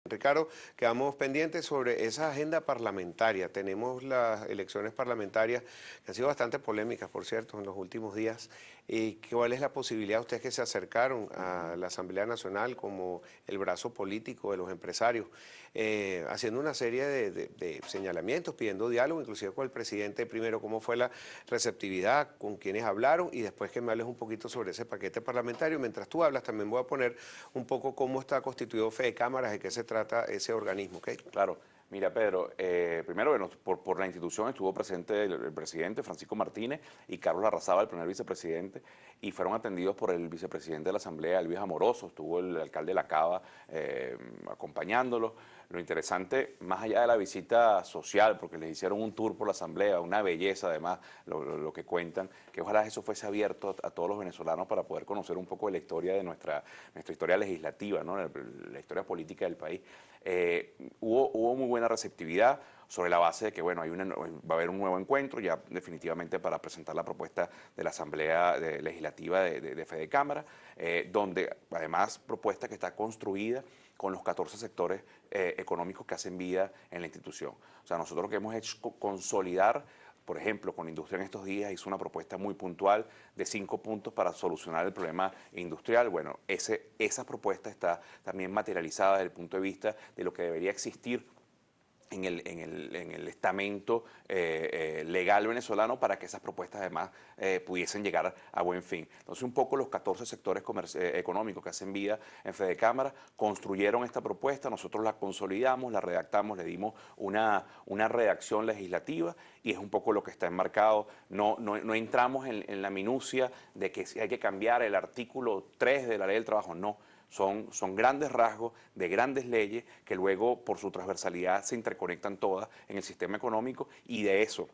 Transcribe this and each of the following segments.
Ricardo, quedamos pendientes sobre esa agenda parlamentaria. Tenemos las elecciones parlamentarias que han sido bastante polémicas, por cierto, en los últimos días. ¿Y cuál es la posibilidad de ustedes que se acercaron a la Asamblea Nacional como el brazo político de los empresarios, haciendo una serie de señalamientos, pidiendo diálogo, inclusive con el presidente primero, cómo fue la receptividad, con quienes hablaron y después que me hables un poquito sobre ese paquete parlamentario? Mientras tú hablas, también voy a poner un poco cómo está constituido Fede Cámaras, de qué se trata ese organismo, ¿ok? Claro. Mira, Pedro, primero, bueno, por la institución estuvo presente el presidente Francisco Martínez y Carlos Larrazábal, el primer vicepresidente, y fueron atendidos por el vicepresidente de la Asamblea, Luis Amoroso. Estuvo el alcalde de La Cava acompañándolo. Lo interesante, más allá de la visita social, porque les hicieron un tour por la Asamblea, una belleza además, lo que cuentan, que ojalá eso fuese abierto a todos los venezolanos para poder conocer un poco de la historia de nuestra historia legislativa, ¿no? La historia política del país. Hubo muy buena receptividad sobre la base de que, bueno, va a haber un nuevo encuentro ya definitivamente para presentar la propuesta de la Asamblea Legislativa de Fede Cámara, donde además propuesta que está construida con los 14 sectores económicos que hacen vida en la institución. O sea, nosotros lo que hemos hecho es consolidar, por ejemplo, con la industria en estos días hizo una propuesta muy puntual de 5 puntos para solucionar el problema industrial. Bueno, esa propuesta está también materializada desde el punto de vista de lo que debería existir en el estamento legal venezolano para que esas propuestas además pudiesen llegar a buen fin. Entonces, un poco los 14 sectores económicos que hacen vida en Fede Cámara construyeron esta propuesta, nosotros la consolidamos, la redactamos, le dimos una redacción legislativa y es un poco lo que está enmarcado. No entramos en la minucia de que si hay que cambiar el artículo 3 de la Ley del Trabajo, no. Son grandes rasgos de grandes leyes que luego por su transversalidad se interconectan todas en el sistema económico y de eso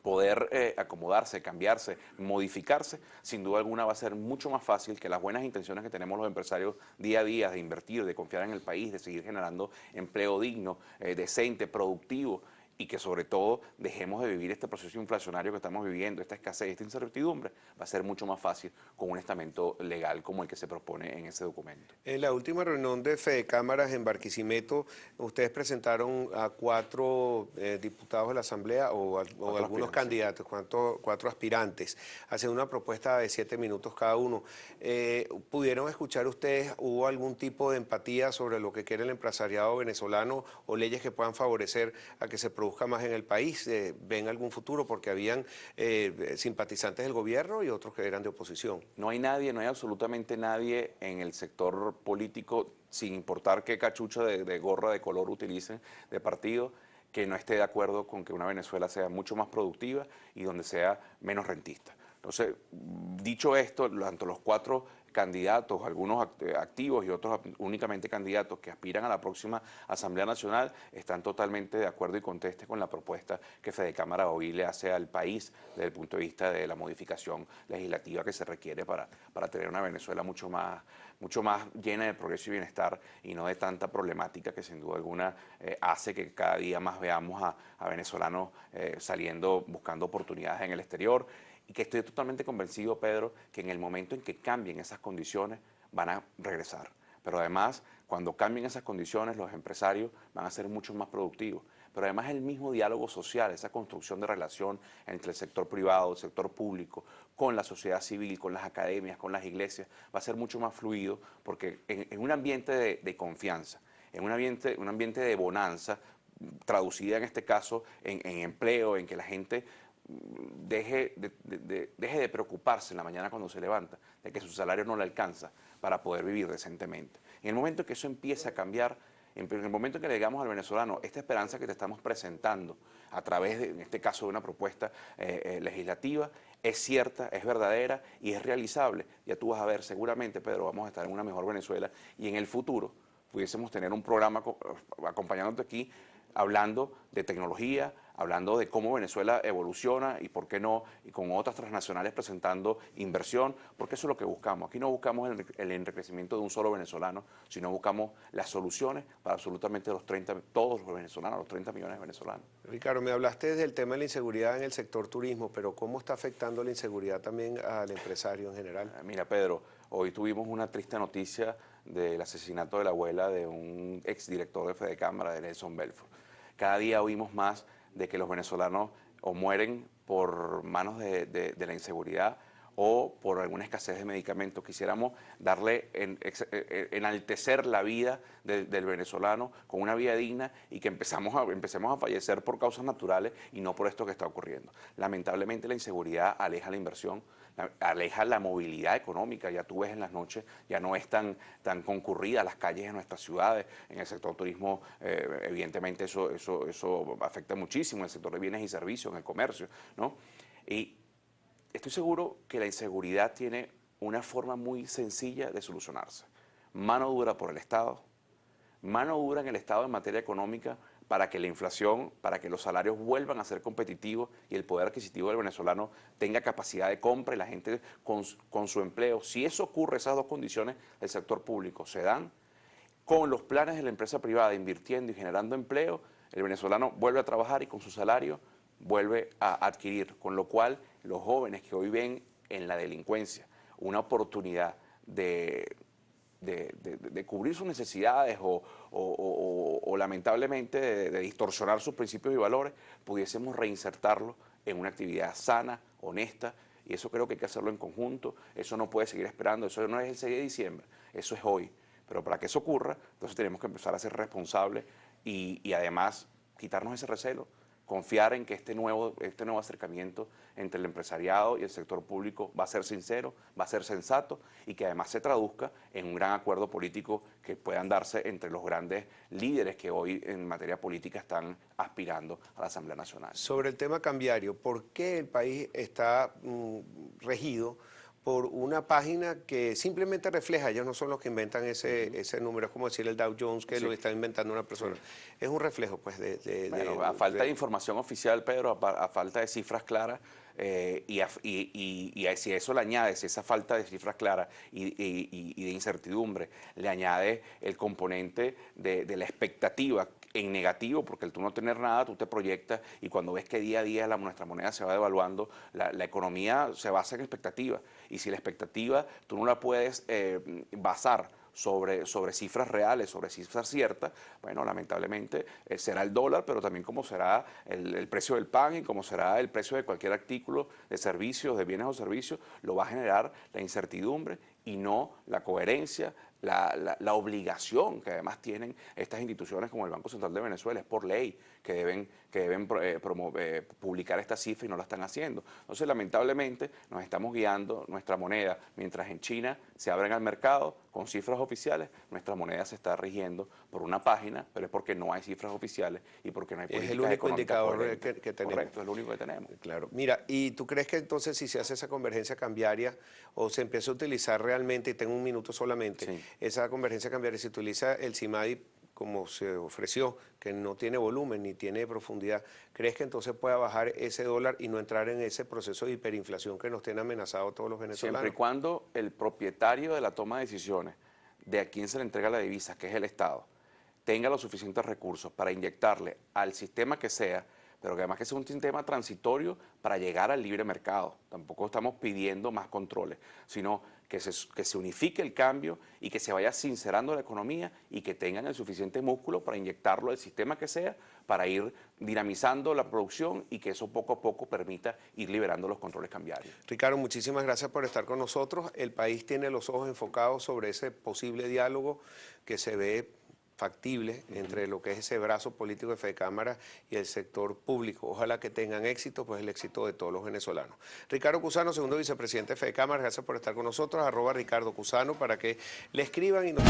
poder acomodarse, cambiarse, modificarse, sin duda alguna va a ser mucho más fácil que las buenas intenciones que tenemos los empresarios día a día de invertir, de confiar en el país, de seguir generando empleo digno, decente, productivo, y que sobre todo dejemos de vivir este proceso inflacionario que estamos viviendo, esta escasez, esta incertidumbre, va a ser mucho más fácil con un estamento legal como el que se propone en ese documento. En la última reunión de Fede Cámaras en Barquisimeto, ustedes presentaron a 4 diputados de la Asamblea o algunos candidatos, 4 aspirantes, haciendo una propuesta de 7 minutos cada uno. ¿Pudieron escuchar ustedes, hubo algún tipo de empatía sobre lo que quiere el empresariado venezolano o leyes que puedan favorecer a que se produzca más en el país? ¿Ven algún futuro? Porque habían simpatizantes del gobierno y otros que eran de oposición. No hay nadie, no hay absolutamente nadie en el sector político, sin importar qué cachucha de gorra de color utilicen de partido, que no esté de acuerdo con que una Venezuela sea mucho más productiva y donde sea menos rentista. Entonces, dicho esto, tanto los 4 candidatos, algunos activos y otros únicamente candidatos que aspiran a la próxima Asamblea Nacional, están totalmente de acuerdo y contestes con la propuesta que Fede Cámara hoy le hace al país desde el punto de vista de la modificación legislativa que se requiere para tener una Venezuela mucho más llena de progreso y bienestar y no de tanta problemática que sin duda alguna hace que cada día más veamos a venezolanos saliendo, buscando oportunidades en el exterior. Y que estoy totalmente convencido, Pedro, que en el momento en que cambien esas condiciones van a regresar. Pero además, cuando cambien esas condiciones, los empresarios van a ser mucho más productivos. Pero además el mismo diálogo social, esa construcción de relación entre el sector privado, el sector público, con la sociedad civil, con las academias, con las iglesias, va a ser mucho más fluido porque en un ambiente de confianza, en un ambiente de bonanza, traducida en este caso en empleo, en que la gente deje de preocuparse en la mañana cuando se levanta, de que su salario no le alcanza para poder vivir decentemente. En el momento que eso empiece a cambiar, en el momento en que le digamos al venezolano, esta esperanza que te estamos presentando a través de, en este caso, de una propuesta legislativa, es cierta, es verdadera y es realizable, ya tú vas a ver seguramente, Pedro, vamos a estar en una mejor Venezuela y en el futuro pudiésemos tener un programa acompañándote aquí, hablando de tecnología, hablando de cómo Venezuela evoluciona y por qué no, y con otras transnacionales presentando inversión, porque eso es lo que buscamos. Aquí no buscamos el enriquecimiento de un solo venezolano, sino buscamos las soluciones para absolutamente todos los venezolanos, los 30 millones de venezolanos. Ricardo, me hablaste del tema de la inseguridad en el sector turismo, pero ¿cómo está afectando la inseguridad también al empresario en general? Mira, Pedro, Hoy tuvimos una triste noticia del asesinato de la abuela de un exdirector de Fedecámara, de Nelson Belfort. Cada día oímos más de que los venezolanos o mueren por manos de la inseguridad o por alguna escasez de medicamentos. Quisiéramos enaltecer la vida del venezolano con una vida digna y que empecemos a fallecer por causas naturales y no por esto que está ocurriendo. Lamentablemente la inseguridad aleja la inversión, aleja la movilidad económica. Ya tú ves en las noches, ya no es tan concurrida las calles de nuestras ciudades. En el sector turismo, evidentemente eso afecta muchísimo, en el sector de bienes y servicios, en el comercio, ¿no? Y estoy seguro que la inseguridad tiene una forma muy sencilla de solucionarse. Mano dura por el Estado, mano dura en el Estado en materia económica para que la inflación, para que los salarios vuelvan a ser competitivos y el poder adquisitivo del venezolano tenga capacidad de compra y la gente con su empleo. Si eso ocurre, esas dos condiciones del sector público se dan, con los planes de la empresa privada invirtiendo y generando empleo, el venezolano vuelve a trabajar y con su salario vuelve a adquirir, con lo cual los jóvenes que hoy ven en la delincuencia una oportunidad de cubrir sus necesidades o lamentablemente de distorsionar sus principios y valores, pudiésemos reinsertarlo en una actividad sana, honesta, y eso creo que hay que hacerlo en conjunto. Eso no puede seguir esperando, eso no es el 6 de diciembre, eso es hoy. Pero para que eso ocurra, entonces tenemos que empezar a ser responsables y además quitarnos ese recelo, confiar en que este nuevo acercamiento entre el empresariado y el sector público va a ser sincero, va a ser sensato y que además se traduzca en un gran acuerdo político que puedan darse entre los grandes líderes que hoy en materia política están aspirando a la Asamblea Nacional. Sobre el tema cambiario, ¿por qué el país está regido por una página que simplemente refleja? Ellos no son los que inventan ese número, es como decir el Dow Jones que lo está inventando una persona. Es un reflejo, pues, a falta de información oficial, Pedro, a falta de cifras claras, y si a eso le añades, esa falta de cifras claras y de incertidumbre, le añades el componente de la expectativa en negativo, porque al tú no tener nada, tú te proyectas y cuando ves que día a día nuestra moneda se va devaluando, la economía se basa en expectativas. Y si la expectativa tú no la puedes basar sobre cifras reales, sobre cifras ciertas, bueno, lamentablemente será el dólar, pero también como será el precio del pan y como será el precio de cualquier artículo de servicios, de bienes o servicios, lo va a generar la incertidumbre y no la coherencia, la obligación que además tienen estas instituciones como el Banco Central de Venezuela, es por ley que deben publicar esta cifra y no la están haciendo. Entonces, lamentablemente, nos estamos guiando nuestra moneda, mientras en China se abren al mercado con cifras oficiales, nuestra moneda se está rigiendo por una página, pero es porque no hay cifras oficiales y porque no hay políticas económicas. Es el único indicador que tenemos. Correcto, es lo único que tenemos. Claro. Mira, ¿y tú crees que entonces si se hace esa convergencia cambiaria o se empieza a utilizar realmente, y tengo un minuto solamente, sí, esa convergencia cambiaria, se utiliza el CIMADI como se ofreció, que no tiene volumen ni tiene profundidad, ¿crees que entonces pueda bajar ese dólar y no entrar en ese proceso de hiperinflación que nos tiene amenazado a todos los venezolanos? Siempre y cuando el propietario de la toma de decisiones, de a quién se le entrega la divisa, que es el Estado, tenga los suficientes recursos para inyectarle al sistema que sea, pero que además que sea un sistema transitorio para llegar al libre mercado. Tampoco estamos pidiendo más controles, sino que se unifique el cambio y que se vaya sincerando la economía y que tengan el suficiente músculo para inyectarlo al sistema que sea, para ir dinamizando la producción y que eso poco a poco permita ir liberando los controles cambiarios. Ricardo, muchísimas gracias por estar con nosotros. El país tiene los ojos enfocados sobre ese posible diálogo que se ve factible entre lo que es ese brazo político de Fedecámara y el sector público. Ojalá que tengan éxito, pues el éxito de todos los venezolanos. Ricardo Cusano, segundo vicepresidente de Fedecámara, gracias por estar con nosotros, @Ricardo Cusano, para que le escriban y nos...